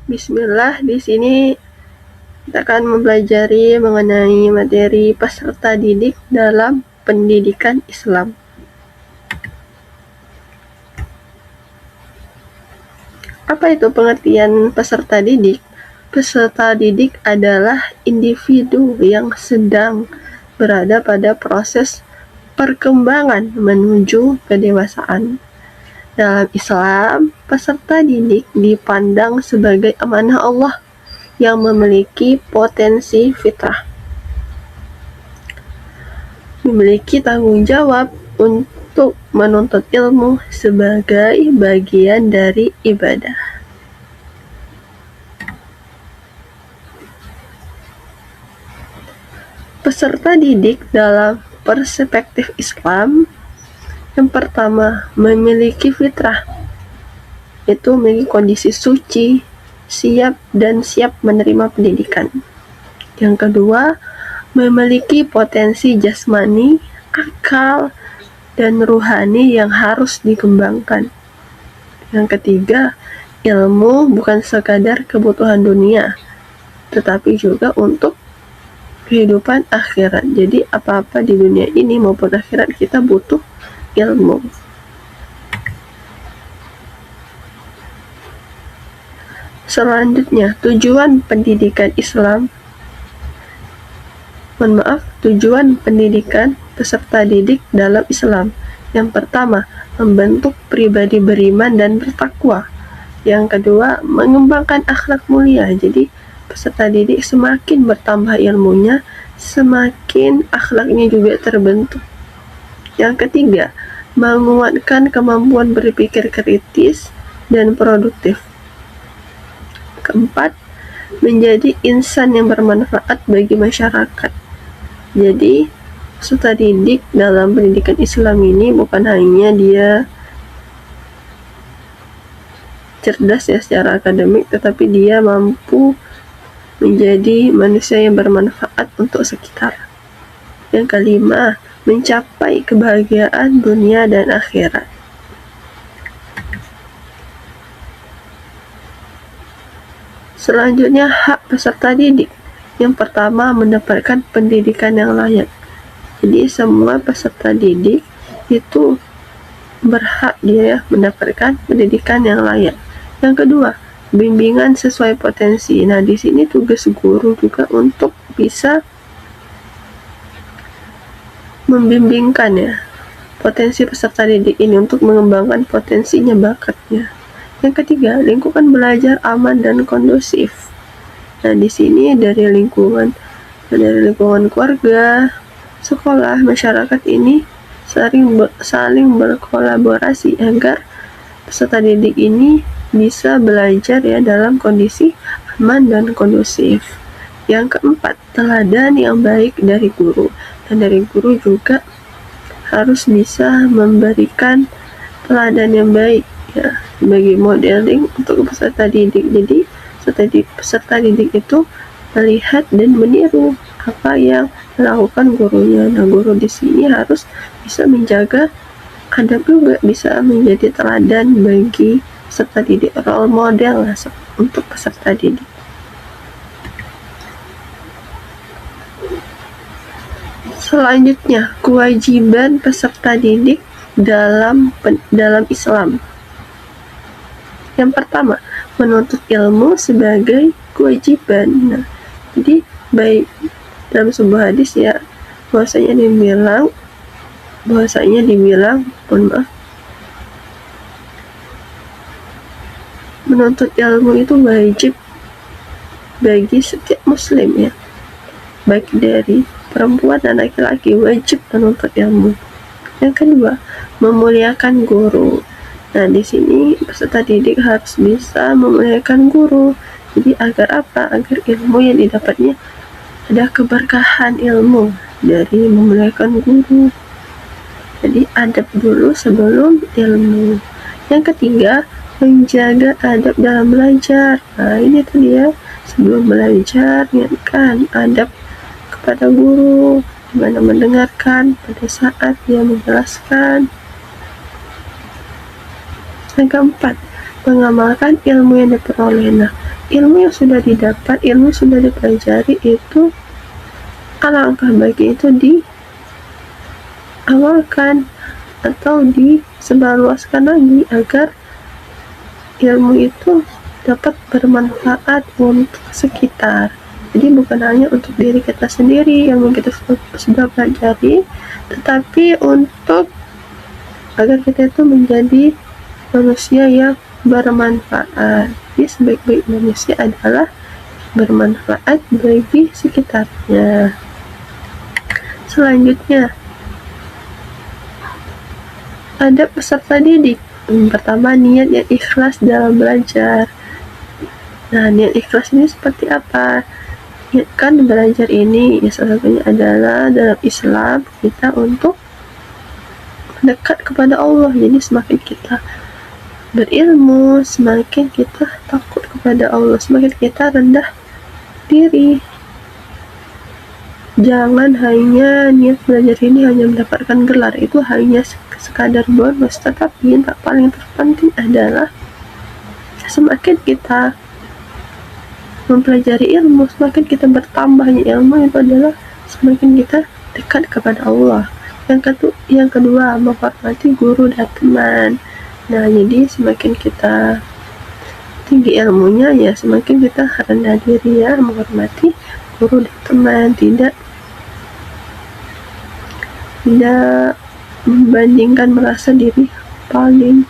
Bismillah, di sini kita akan mempelajari mengenai materi peserta didik dalam pendidikan Islam. Apa itu pengertian peserta didik? Peserta didik adalah individu yang sedang berada pada proses perkembangan menuju kedewasaan. Dalam Islam, peserta didik dipandang sebagai amanah Allah yang memiliki potensi fitrah, memiliki tanggung jawab untuk menuntut ilmu sebagai bagian dari ibadah. Peserta didik dalam perspektif Islam, yang pertama, memiliki fitrah, itu memiliki kondisi suci, siap menerima pendidikan. Yang kedua, memiliki potensi jasmani, akal, dan ruhani yang harus dikembangkan. Yang ketiga, ilmu bukan sekadar kebutuhan dunia, tetapi juga untuk kehidupan akhirat. Jadi apa-apa di dunia ini maupun akhirat kita butuh ilmu. Selanjutnya, tujuan pendidikan Islam. Tujuan pendidikan peserta didik dalam Islam. Yang pertama, membentuk pribadi beriman dan bertakwa. Yang kedua, mengembangkan akhlak mulia. Jadi, peserta didik semakin bertambah ilmunya, semakin akhlaknya juga terbentuk. Yang ketiga, menguatkan kemampuan berpikir kritis dan produktif. Keempat, menjadi insan yang bermanfaat bagi masyarakat. Jadi, peserta didik dalam pendidikan Islam ini bukan hanya dia cerdas ya secara akademik, tetapi dia mampu menjadi manusia yang bermanfaat untuk sekitar. Yang kelima, mencapai kebahagiaan dunia dan akhirat. Selanjutnya, hak peserta didik. Yang pertama, mendapatkan pendidikan yang layak. Jadi semua peserta didik itu berhak dia mendapatkan pendidikan yang layak. Yang kedua, bimbingan sesuai potensi. Nah, di sini tugas guru juga untuk bisa membimbingkan ya potensi peserta didik ini untuk mengembangkan potensinya, bakatnya. Yang ketiga, lingkungan belajar aman dan kondusif. Nah, di sini dari lingkungan keluarga, sekolah, masyarakat ini saling berkolaborasi agar peserta didik ini bisa belajar ya dalam kondisi aman dan kondusif. Yang keempat, teladan yang baik dari guru. Dan dari guru juga harus bisa memberikan teladan yang baik ya, bagi modeling untuk peserta didik. Jadi peserta didik itu melihat dan meniru apa yang dilakukan gurunya. Nah, guru di sini harus bisa menjaga adab juga, bisa menjadi teladan bagi peserta didik, role model untuk peserta didik. Selanjutnya, kewajiban peserta didik dalam Islam. Yang pertama, menuntut ilmu sebagai kewajiban. Nah, jadi baik dalam sebuah hadis ya, bahwasanya dibilang, menuntut ilmu itu wajib bagi setiap muslim ya, baik dari perempuan dan laki-laki, wajib menuntut ilmu. Yang kedua, memuliakan guru. Nah, di sini peserta didik harus bisa memuliakan guru. Jadi agar apa? Agar ilmu yang didapatnya ada keberkahan ilmu dari memuliakan guru. Jadi adab dulu sebelum ilmu. Yang ketiga, menjaga adab dalam belajar. Nah, ini tuh dia, sebelum belajar niatkan adab kepada guru, dimana mendengarkan pada saat dia menjelaskan. Yang keempat, mengamalkan ilmu yang diperoleh. Nah, ilmu yang sudah didapat, ilmu yang sudah dipelajari itu alangkah baiknya itu diamalkan atau disebarluaskan lagi agar ilmu itu dapat bermanfaat untuk sekitar. Jadi bukan hanya untuk diri kita sendiri yang kita sudah pelajari, tetapi untuk agar kita itu menjadi manusia yang bermanfaat. Jadi sebaik-baik manusia adalah bermanfaat bagi sekitarnya. Selanjutnya, ada peserta didik. Pertama, niat yang ikhlas dalam belajar. Nah, niat ikhlas ini seperti apa? Kan belajar ini ya salah satunya adalah dalam Islam kita untuk mendekat kepada Allah. Jadi semakin kita berilmu, semakin kita takut kepada Allah, semakin kita rendah diri. Jangan hanya niat belajar ini hanya mendapatkan gelar, itu hanya sekadar bonus, tetapi yang paling terpenting adalah semakin kita mempelajari ilmu, semakin kita bertambahnya ilmu, itu adalah semakin kita dekat kepada Allah. Yang kedua, menghormati guru dan teman. Nah, jadi semakin kita tinggi ilmunya, ya semakin kita rendah diri ya, menghormati guru dan teman, tidak membandingkan merasa diri paling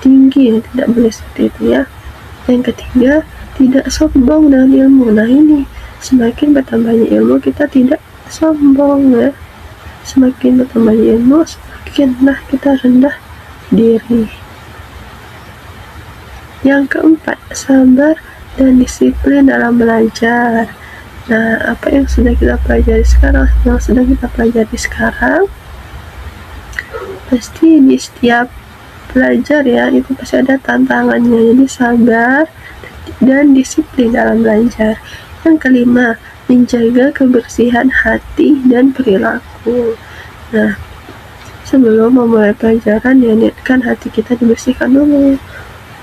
tinggi, tidak boleh seperti itu ya. Yang ketiga, tidak sombong dengan ilmu. Nah, ini semakin bertambahnya ilmu kita tidak sombong ya. Semakin bertambahnya ilmu, semakin kita rendah diri. Yang keempat, sabar dan disiplin dalam belajar. Nah, apa yang sudah kita pelajari sekarang, pasti di setiap belajar ya, itu pasti ada tantangannya. Jadi sabar dan disiplin dalam belajar. Yang kelima, menjaga kebersihan hati dan perilaku. Nah, sebelum memulai pelajaran, ya niatkan hati kita dibersihkan dulu.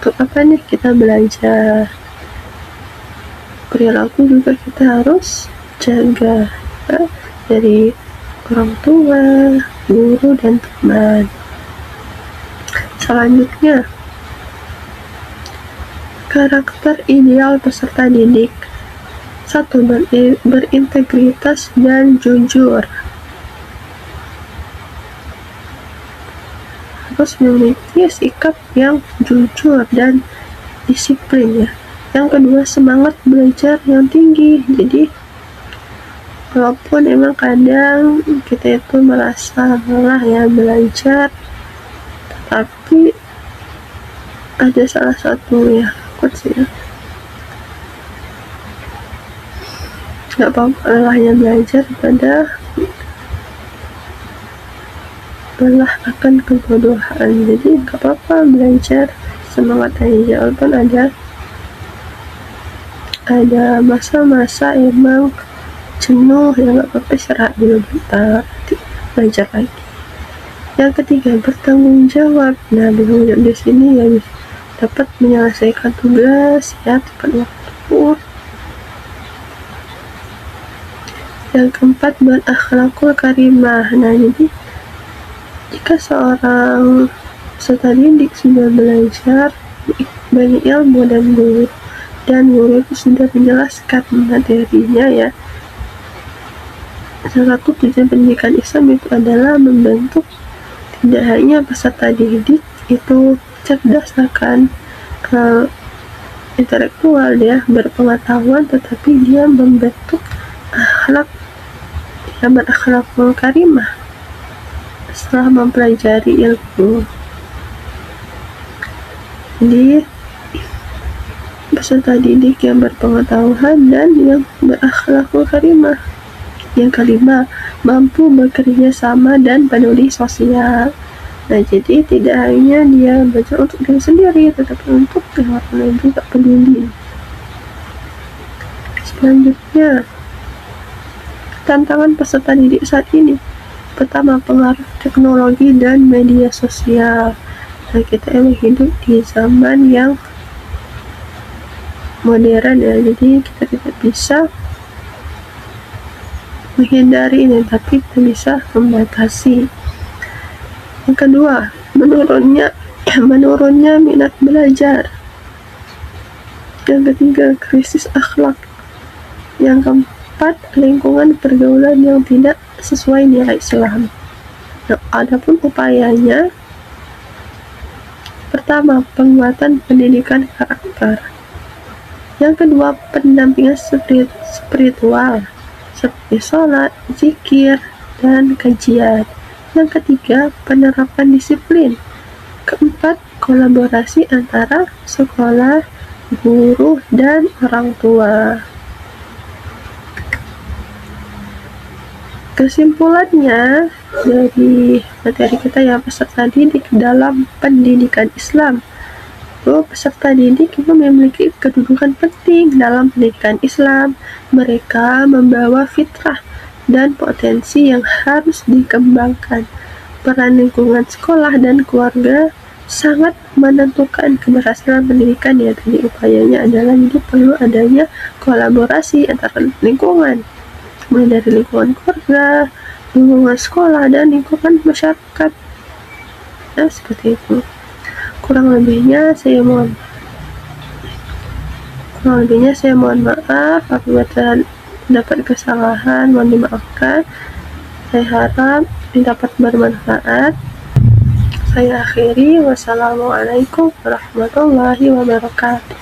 Untuk apa nih kita belajar? Perilaku juga kita harus jaga ya, dari orang tua, guru, dan teman. Selanjutnya, karakter ideal peserta didik. 1. Berintegritas dan jujur. Harus memiliki sikap yang jujur dan disiplin ya. Yang kedua, semangat belajar yang tinggi. Jadi walaupun emang kadang kita itu merasa lelah ya belajar, tapi ada salah satu ya sih ya, nggak apa-apa lelahnya belajar pada lelah akan kebodohan. Jadi nggak apa-apa belajar, semangat aja. Walaupun ada masa-masa emang jenuh ya, nggak apa-apa, istirahat dulu bentar, belajar lagi. Yang ketiga, bertanggung jawab. Nah, bertanggung jawab di sini ya dapat menyelesaikan tugas ya tepat waktu. Yang keempat, berakhlakul karimah. Nah, jadi jika seorang peserta didik sudah belajar banyak ilmu dan guru itu sudah menjelaskan materinya ya, salah satu tujuan pendidikan Islam itu adalah membentuk tidak hanya peserta didik itu cerdas akan intelektual ya, berpengetahuan, tetapi dia membentuk akhlak, dia berakhlakul karimah setelah mempelajari ilmu. Jadi peserta didik yang berpengetahuan dan yang berakhlakul karimah. Yang kelima, mampu bekerja sama dan peduli sosial. Nah, jadi tidak hanya dia belajar untuk diri sendiri, tetapi untuk orang lain juga peduli. Selanjutnya, tantangan peserta didik saat ini. Pertama, pengaruh teknologi dan media sosial. Nah, kita emang hidup di zaman yang modern ya, jadi kita tidak bisa menghindari ini, tapi kita bisa membatasi. Yang kedua, menurunnya minat belajar. Yang ketiga, krisis akhlak. Yang keempat, lingkungan pergaulan yang tidak sesuai nilai Islam. Nah, adapun upayanya, pertama, penguatan pendidikan karakter. Yang kedua, pendampingan spiritual seperti sholat, zikir, dan kajian. Yang ketiga, penerapan disiplin. Keempat, kolaborasi antara sekolah, guru, dan orang tua. Kesimpulannya dari materi kita ya, peserta didik dalam pendidikan Islam. Peserta didik itu memiliki kedudukan penting dalam pendidikan Islam. Mereka membawa fitrah dan potensi yang harus dikembangkan. Peran lingkungan sekolah dan keluarga sangat menentukan keberhasilan pendidikan ya. Jadi upayanya adalah jadi perlu adanya kolaborasi antara lingkungan, mulai dari lingkungan keluarga, lingkungan sekolah, dan lingkungan masyarakat. Nah, seperti itu. Kurang lebihnya saya mohon maaf apabila terdapat kesalahan, mohon dimaafkan. Saya harap dapat bermanfaat. Saya akhiri, wassalamualaikum warahmatullahi wabarakatuh.